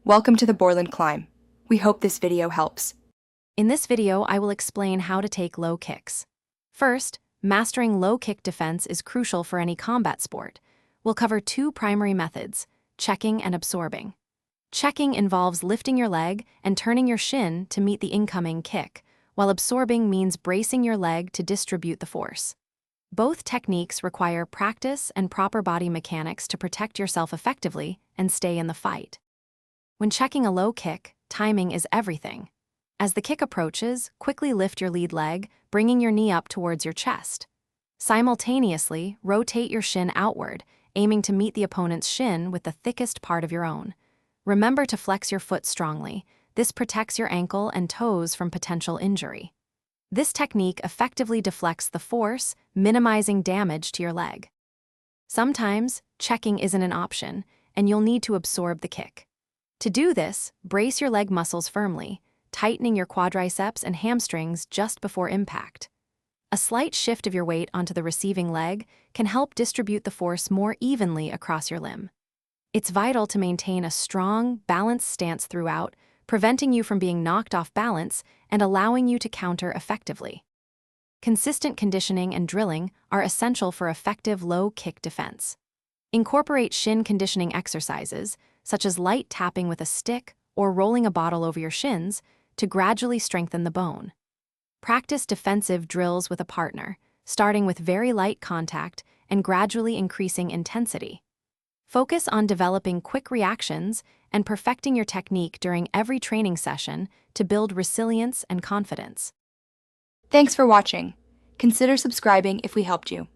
Welcome to the Borland Climb. We hope this video helps. In this video, I will explain how to take low kicks. First, mastering low kick defense is crucial for any combat sport. We'll cover two primary methods, checking and absorbing. Checking involves lifting your leg and turning your shin to meet the incoming kick, while absorbing means bracing your leg to distribute the force. Both techniques require practice and proper body mechanics to protect yourself effectively and stay in the fight. When checking a low kick, timing is everything. As the kick approaches, quickly lift your lead leg, bringing your knee up towards your chest. Simultaneously, rotate your shin outward, aiming to meet the opponent's shin with the thickest part of your own. Remember to flex your foot strongly. This protects your ankle and toes from potential injury. This technique effectively deflects the force, minimizing damage to your leg. Sometimes, checking isn't an option, and you'll need to absorb the kick. To do this, brace your leg muscles firmly, tightening your quadriceps and hamstrings just before impact. A slight shift of your weight onto the receiving leg can help distribute the force more evenly across your limb. It's vital to maintain a strong, balanced stance throughout, preventing you from being knocked off balance and allowing you to counter effectively. Consistent conditioning and drilling are essential for effective low kick defense. Incorporate shin conditioning exercises, such as light tapping with a stick or rolling a bottle over your shins, to gradually strengthen the bone. Practice defensive drills with a partner, starting with very light contact and gradually increasing intensity. Focus on developing quick reactions and perfecting your technique during every training session to build resilience and confidence. Thanks for watching. Consider subscribing if we helped you.